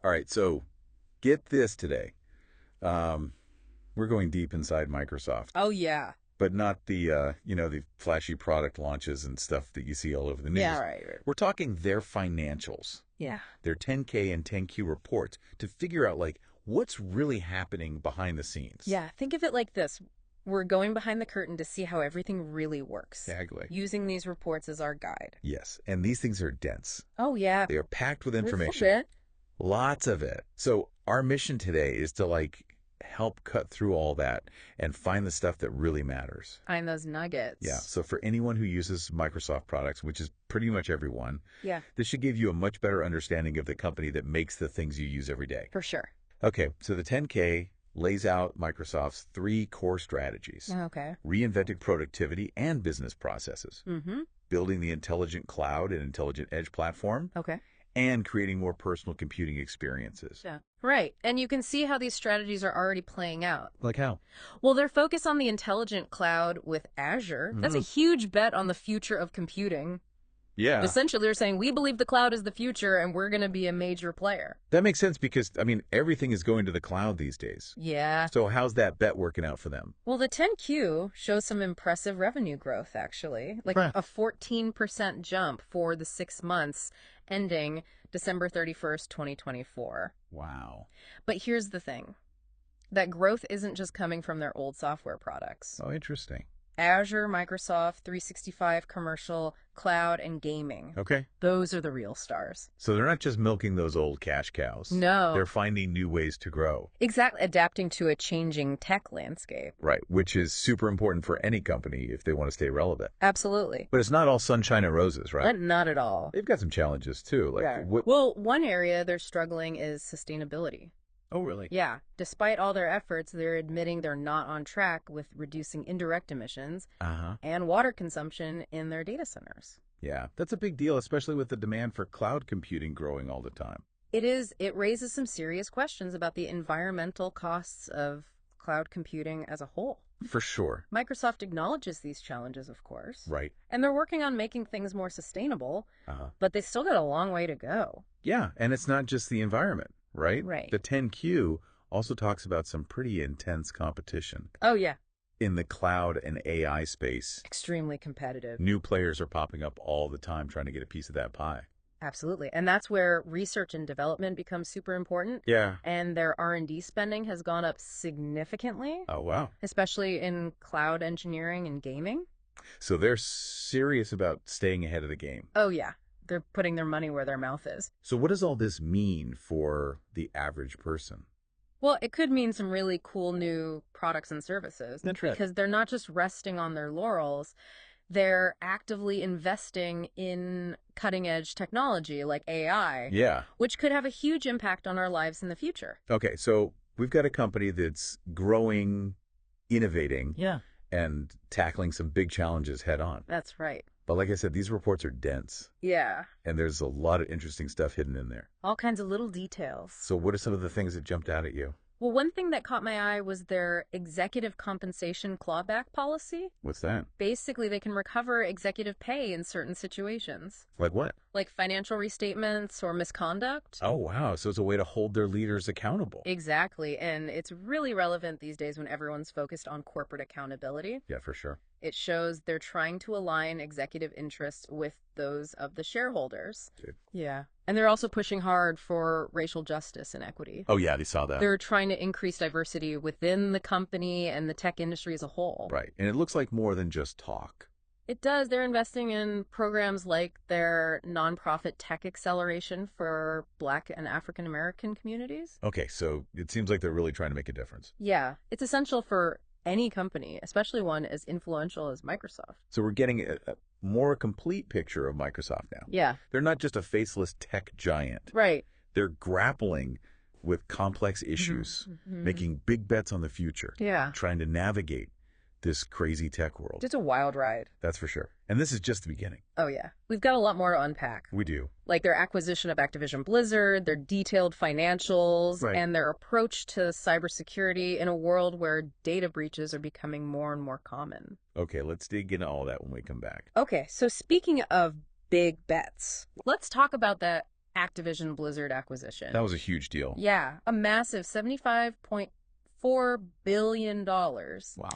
All right, so get this today. We're going deep inside Microsoft, Oh, yeah. but not the flashy product launches and stuff that you see all over the news. Yeah, right. We're talking their financials, Yeah. their 10K and 10Q reports to figure out like what's really happening behind the scenes. Yeah, think of it like this. We're going behind the curtain to see how everything really works. Exactly. Using these reports as our guide. Yes, and these things are dense. Oh, yeah. They are packed with There's a information. bit. Lots of it. So our mission today is to help cut through all that and find the stuff that really matters. Find those nuggets. Yeah. So for anyone who uses Microsoft products, which is pretty much everyone, Yeah, this should give you a much better understanding of the company that makes the things you use every day. for sure. Okay. So the 10K lays out Microsoft's 3 core strategies: Okay. reinventing productivity and business processes, Mm-hmm. building the intelligent cloud and intelligent edge platform, Okay. and creating more personal computing experiences. Yeah. Right. And you can see how these strategies are already playing out. Like how? Well, their focus on the intelligent cloud with Azure, that's a huge bet on the future of computing. Yeah. Essentially, they're saying, we believe the cloud is the future and we're going to be a major player. That makes sense because, everything is going to the cloud these days. Yeah. So how's that bet working out for them? Well, the 10Q shows some impressive revenue growth, actually. Like Right. a 14% jump for the 6 months ending December 31st, 2024. Wow. But here's the thing. That growth isn't just coming from their old software products. Oh, interesting. Azure, Microsoft, 365 commercial, cloud, and gaming. Okay. Those are the real stars. So they're not just milking those old cash cows. No. They're finding new ways to grow. Exactly. Adapting to a changing tech landscape. Right. Which is super important for any company if they want to stay relevant. Absolutely. But it's not all sunshine and roses, right? Not at all. They've got some challenges too. Well, one area they're struggling is sustainability. Oh, really? Yeah. Despite all their efforts, they're admitting they're not on track with reducing indirect emissions Uh-huh. and water consumption in their data centers. Yeah. That's a big deal, especially with the demand for cloud computing growing all the time. It is. It raises some serious questions about the environmental costs of cloud computing as a whole. For sure. Microsoft acknowledges these challenges, of course. Right. And they're working on making things more sustainable, Uh-huh. but they still got a long way to go. Yeah, and it's not just the environment, right? Right. The 10Q also talks about some pretty intense competition. Oh, yeah. In the cloud and AI space, Extremely competitive. new players are popping up all the time trying to get a piece of that pie. Absolutely. And that's where research and development becomes super important. Yeah. And their R&D spending has gone up significantly, Oh, wow. especially in cloud engineering and gaming. So they're serious about staying ahead of the game. Oh, yeah. They're putting their money where their mouth is. So what does all this mean for the average person? Well, it could mean some really cool new products and services. That's right. Because they're not just resting on their laurels. They're actively investing in cutting-edge technology like AI, Yeah. which could have a huge impact on our lives in the future. Okay, so we've got a company that's growing, innovating, Yeah. and tackling some big challenges head on. That's right. But like I said, these reports are dense, Yeah. and there's a lot of interesting stuff hidden in there. All kinds of little details. So what are some of the things that jumped out at you? Well, one thing that caught my eye was their executive compensation clawback policy. What's that? Basically, they can recover executive pay in certain situations, Like what? like financial restatements or misconduct. Oh, wow. So it's a way to hold their leaders accountable. Exactly. And it's really relevant these days when everyone's focused on corporate accountability. Yeah, for sure. It shows they're trying to align executive interests with those of the shareholders. Dude. Yeah. And they're also pushing hard for racial justice and equity. Oh, yeah, they saw that. They're trying to increase diversity within the company and the tech industry as a whole. Right. And it looks like more than just talk. It does. They're investing in programs like their nonprofit tech acceleration for Black and African American communities. Okay, so it seems like they're really trying to make a difference. Yeah, it's essential for any company, especially one as influential as Microsoft. So we're getting a more complete picture of Microsoft now. Yeah, They're not just a faceless tech giant. right. They're grappling with complex issues, making big bets on the future, Yeah, trying to navigate this crazy tech world. just a wild ride. That's for sure. And this is just the beginning. Oh, yeah. We've got a lot more to unpack. We do. Like their acquisition of Activision Blizzard, their detailed financials, Right. and their approach to cybersecurity in a world where data breaches are becoming more and more common. Okay, let's dig into all that when we come back. Okay, so speaking of big bets, let's talk about that Activision Blizzard acquisition. That was a huge deal. Yeah, a massive $75.4 billion. Wow.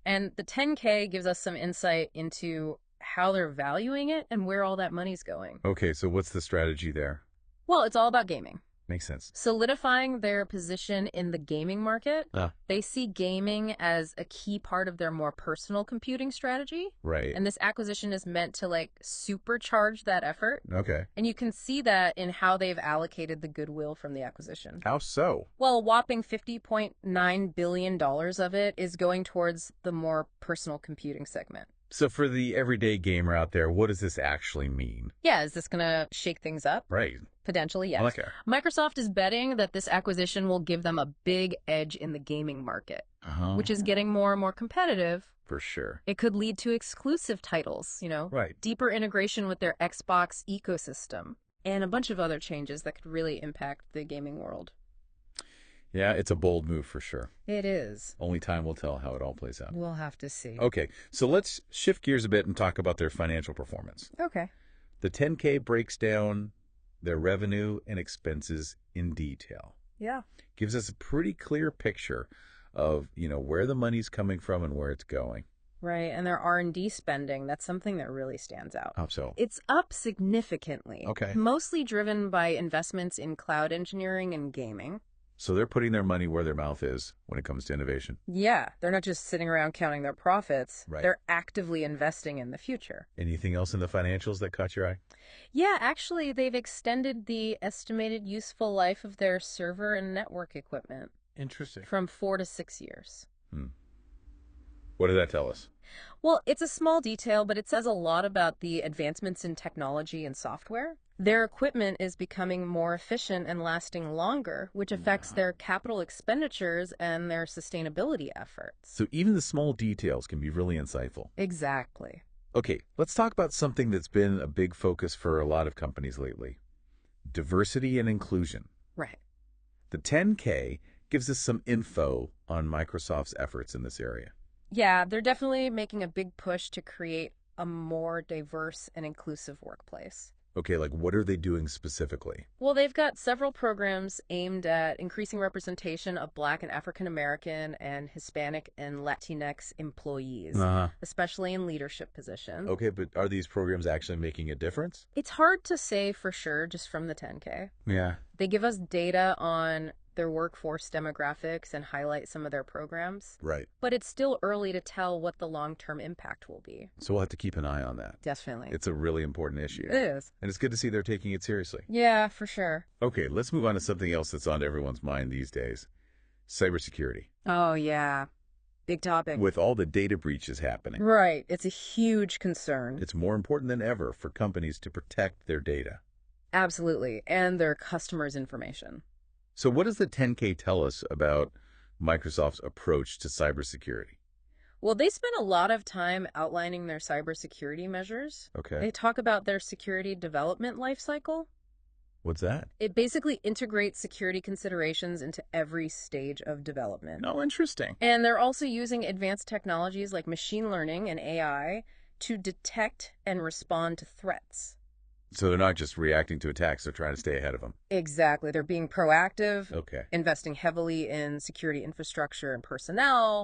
And the 10K gives us some insight into how they're valuing it and where all that money's going. Okay, so what's the strategy there? Well, it's all about gaming. Makes sense. Solidifying their position in the gaming market. Ah. They see gaming as a key part of their more personal computing strategy. Right. And this acquisition is meant to like supercharge that effort. Okay. And you can see that in how they've allocated the goodwill from the acquisition. How so? Well, a whopping $50.9 billion of it is going towards the more personal computing segment. So for the everyday gamer out there, what does this actually mean? Yeah, is this going to shake things up? Right. Potentially, yes. Okay. Microsoft is betting that this acquisition will give them a big edge in the gaming market, which is getting more and more competitive. For sure. It could lead to exclusive titles, Right. deeper integration with their Xbox ecosystem, and a bunch of other changes that could really impact the gaming world. Yeah, it's a bold move for sure. It is. Only time will tell how it all plays out. We'll have to see. Okay, so let's shift gears a bit and talk about their financial performance. Okay. The 10K breaks down their revenue and expenses in detail. Yeah. Gives us a pretty clear picture of, where the money's coming from and where it's going. Right, and their R&D spending, that's something that really stands out. How so? It's up significantly. Okay. Mostly driven by investments in cloud engineering and gaming. So they're putting their money where their mouth is when it comes to innovation. Yeah, they're not just sitting around counting their profits. Right. They're actively investing in the future. Anything else in the financials that caught your eye? Yeah, actually, they've extended the estimated useful life of their server and network equipment Interesting. from 4 to 6 years. What did that tell us? Well, it's a small detail, but it says a lot about the advancements in technology and software. Their equipment is becoming more efficient and lasting longer, which affects their capital expenditures and their sustainability efforts. So even the small details can be really insightful. Exactly. Okay, let's talk about something that's been a big focus for a lot of companies lately. Diversity and inclusion. Right. The 10K gives us some info on Microsoft's efforts in this area. Yeah, they're definitely making a big push to create a more diverse and inclusive workplace. Okay, like what are they doing specifically? Well, they've got several programs aimed at increasing representation of Black and African American and Hispanic and Latinx employees, especially in leadership positions. Okay, but are these programs actually making a difference? It's hard to say for sure just from the 10K. Yeah. They give us data on their workforce demographics and highlight some of their programs. Right. But it's still early to tell what the long-term impact will be. So we'll have to keep an eye on that. Definitely. It's a really important issue. It is. And it's good to see they're taking it seriously. Yeah, for sure. Okay, let's move on to something else that's on everyone's mind these days. Cybersecurity. Oh, yeah. Big topic. With all the data breaches happening, Right. It's a huge concern. it's more important than ever for companies to protect their data. Absolutely. And their customers' information. So what does the 10K tell us about Microsoft's approach to cybersecurity? Well, they spend a lot of time outlining their cybersecurity measures. Okay. They talk about their security development lifecycle. What's that? It basically integrates security considerations into every stage of development. Oh, interesting. And they're also using advanced technologies like machine learning and AI to detect and respond to threats. So they're not just reacting to attacks, they're trying to stay ahead of them. Exactly. They're being proactive, Okay. investing heavily in security infrastructure and personnel,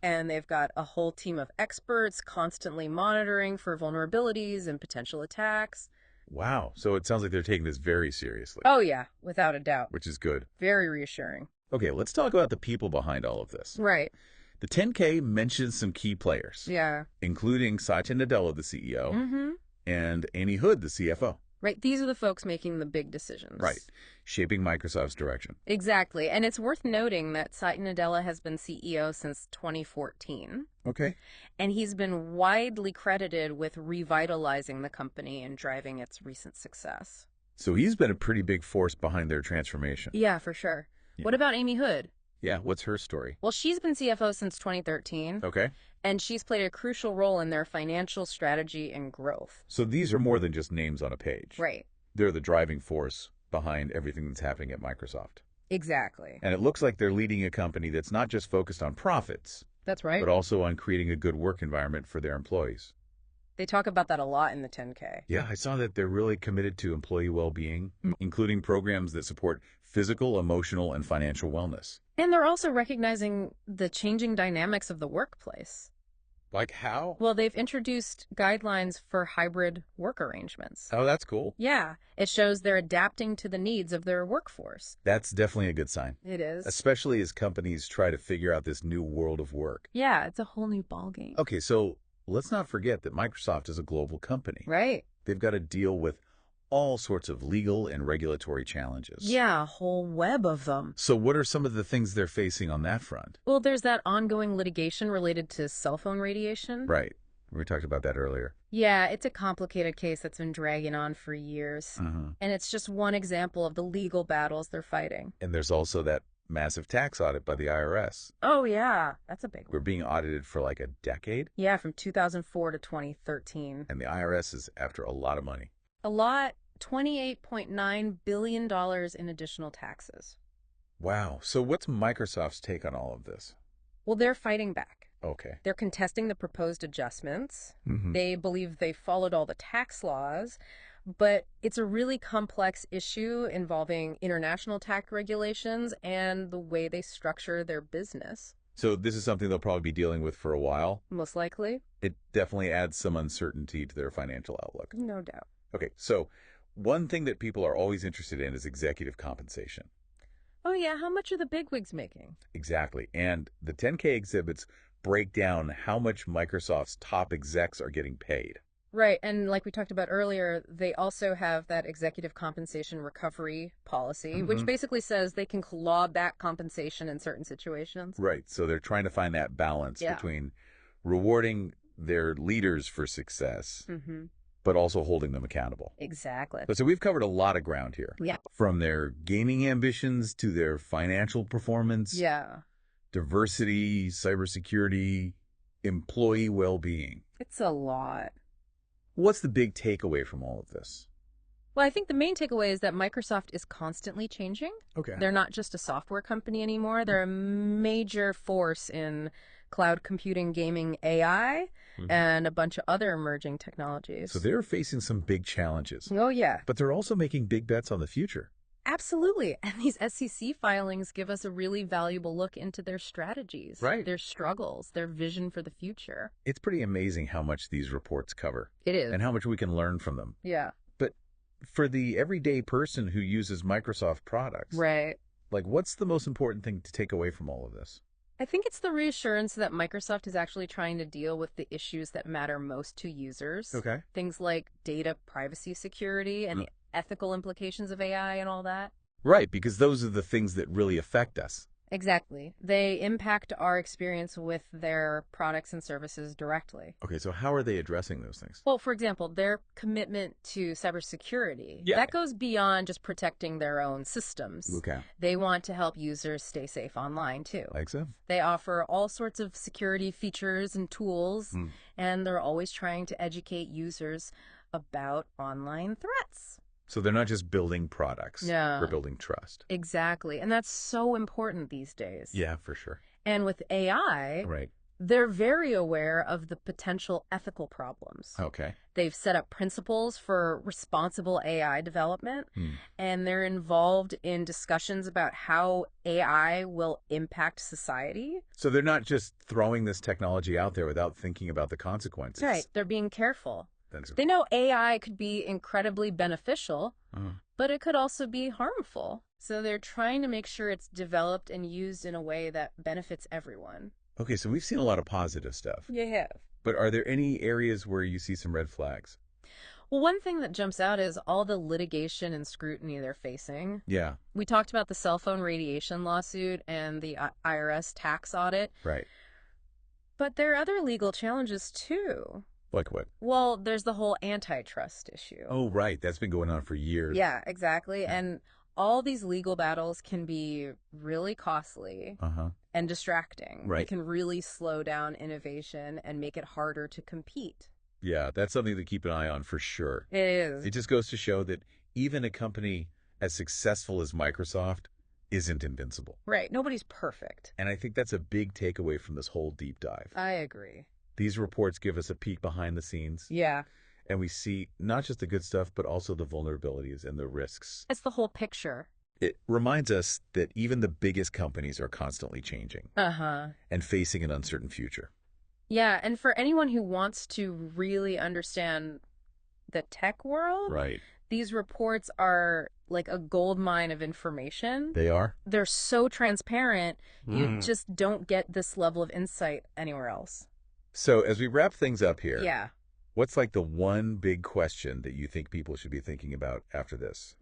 and they've got a whole team of experts constantly monitoring for vulnerabilities and potential attacks. Wow. So it sounds like they're taking this very seriously, Oh, yeah, without a doubt. which is good. Very reassuring. Okay, let's talk about the people behind all of this. Right. The 10K mentions some key players, Yeah. including Satya Nadella, the CEO, Mm-hmm. and Amy Hood, the CFO. Right. These are the folks making the big decisions. Right. Shaping Microsoft's direction. Exactly. And it's worth noting that Satya Nadella has been CEO since 2014. Okay. And he's been widely credited with revitalizing the company and driving its recent success. So he's been a pretty big force behind their transformation. Yeah, for sure. Yeah. What about Amy Hood? Yeah, what's her story? Well, she's been CFO since 2013, Okay. and she's played a crucial role in their financial strategy and growth. So these are more than just names on a page. Right. They're the driving force behind everything that's happening at Microsoft. Exactly. And it looks like they're leading a company that's not just focused on profits, That's right. but also on creating a good work environment for their employees. They talk about that a lot in the 10K. Yeah, I saw that they're really committed to employee well-being, including programs that support physical, emotional, and financial wellness. And they're also recognizing the changing dynamics of the workplace. Like how? Well, they've introduced guidelines for hybrid work arrangements. Oh, that's cool. Yeah, it shows they're adapting to the needs of their workforce. That's definitely a good sign, It is. especially as companies try to figure out this new world of work. Yeah, it's a whole new ballgame. Okay, so let's not forget that Microsoft is a global company. Right. They've got to deal with all sorts of legal and regulatory challenges. Yeah, a whole web of them. So what are some of the things they're facing on that front? Well, there's that ongoing litigation related to cell phone radiation. Right. We talked about that earlier. Yeah, it's a complicated case that's been dragging on for years. Uh-huh. And it's just one example of the legal battles they're fighting. And there's also that massive tax audit by the IRS. Oh, yeah, that's a big We're one. being audited for like a decade, Yeah, from 2004 to 2013. and the IRS is after a lot of money. A lot, $28.9 billion in additional taxes. Wow. So what's Microsoft's take on all of this? Well, they're fighting back. Okay. They're contesting the proposed adjustments. Mm-hmm. They believe they followed all the tax laws, but it's a really complex issue involving international tax regulations and the way they structure their business. So this is something they'll probably be dealing with for a while. Most likely. It definitely adds some uncertainty to their financial outlook. No doubt. Okay, so one thing that people are always interested in is executive compensation. Oh, yeah, how much are the bigwigs making? Exactly. And the 10K exhibits break down how much Microsoft's top execs are getting paid. Right, and like we talked about earlier, they also have that executive compensation recovery policy, which basically says they can claw back compensation in certain situations. Right. So they're trying to find that balance between rewarding their leaders for success, but also holding them accountable. Exactly. So we've covered a lot of ground here. Yeah. From their gaming ambitions to their financial performance, Yeah. diversity, cybersecurity, employee well-being. It's a lot. What's the big takeaway from all of this? Well, I think the main takeaway is that Microsoft is constantly changing. Okay. They're not just a software company anymore. They're a major force in cloud computing, gaming, AI, and a bunch of other emerging technologies. So they're facing some big challenges, Oh, yeah. but they're also making big bets on the future. Absolutely. And these SEC filings give us a really valuable look into their strategies, Right. their struggles, their vision for the future. It's pretty amazing how much these reports cover It is. and how much we can learn from them. Yeah. But for the everyday person who uses Microsoft products, Right. like what's the most important thing to take away from all of this? I think it's the reassurance that Microsoft is actually trying to deal with the issues that matter most to users. Okay. Things like data privacy security and the ethical implications of AI and all that. Right, because those are the things that really affect us. Exactly. They impact our experience with their products and services directly. Okay, so how are they addressing those things? Well, for example, their commitment to cybersecurity, Yeah. that goes beyond just protecting their own systems. Okay. They want to help users stay safe online, too. Like so? They offer all sorts of security features and tools, and they're always trying to educate users about online threats. So they're not just building products. Yeah. They're building trust. Exactly. And that's so important these days. Yeah, for sure. And with AI, Right. they're very aware of the potential ethical problems. Okay. They've set up principles for responsible AI development, and they're involved in discussions about how AI will impact society. So they're not just throwing this technology out there without thinking about the consequences. Right. They're being careful. That's They know AI could be incredibly beneficial, Uh, but it could also be harmful. So they're trying to make sure it's developed and used in a way that benefits everyone. Okay, so we've seen a lot of positive stuff. Yeah. But are there any areas where you see some red flags? Well, one thing that jumps out is all the litigation and scrutiny they're facing. Yeah, We talked about the cell phone radiation lawsuit and the IRS tax audit, right. but there are other legal challenges too. Like what? Well, there's the whole antitrust issue. Oh, right. That's been going on for years. Yeah, exactly. And all these legal battles can be really costly Uh-huh. and distracting. They Right. can really slow down innovation and make it harder to compete. Yeah, that's something to keep an eye on for sure. It is. It just goes to show that even a company as successful as Microsoft isn't invincible. Right. Nobody's perfect. And I think that's a big takeaway from this whole deep dive. I agree. These reports give us a peek behind the scenes, Yeah. and we see not just the good stuff, but also the vulnerabilities and the risks. It's the whole picture. It reminds us that even the biggest companies are constantly changing Uh-huh. and facing an uncertain future. Yeah, and for anyone who wants to really understand the tech world, Right. these reports are like a gold mine of information. They are? They're so transparent, you just don't get this level of insight anywhere else. So as we wrap things up here, Yeah. what's like the one big question that you think people should be thinking about after this?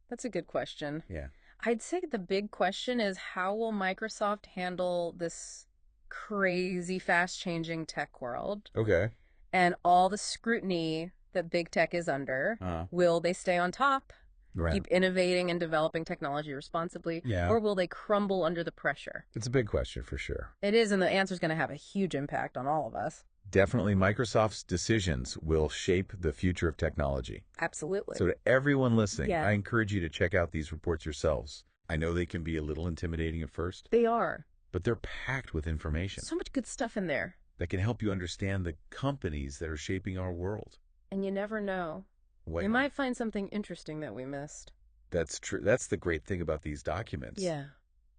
That's a good question. Yeah. I'd say the big question is how will Microsoft handle this crazy fast-changing tech world Okay. and all the scrutiny that big tech is under? Will they stay on top, Right. keep innovating and developing technology responsibly, Yeah. or will they crumble under the pressure? It's a big question for sure. It is, and the answer is going to have a huge impact on all of us. Definitely Microsoft's decisions will shape the future of technology. Absolutely. So to everyone listening, Yeah. I encourage you to check out these reports yourselves. I know they can be a little intimidating at first, They are. but they're packed with information So much good stuff in there. that can help you understand the companies that are shaping our world. And you never know. Wait, We might find something interesting that we missed. that's true. That's the great thing about these documents. Yeah.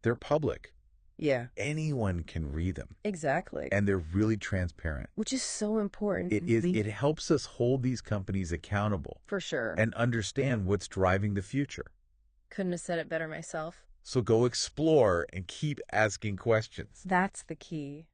They're public. Yeah. Anyone can read them, Exactly. and they're really transparent. Which is so important. It helps us hold these companies accountable For sure. and understand what's driving the future. Couldn't have said it better myself. So go explore and keep asking questions. That's the key.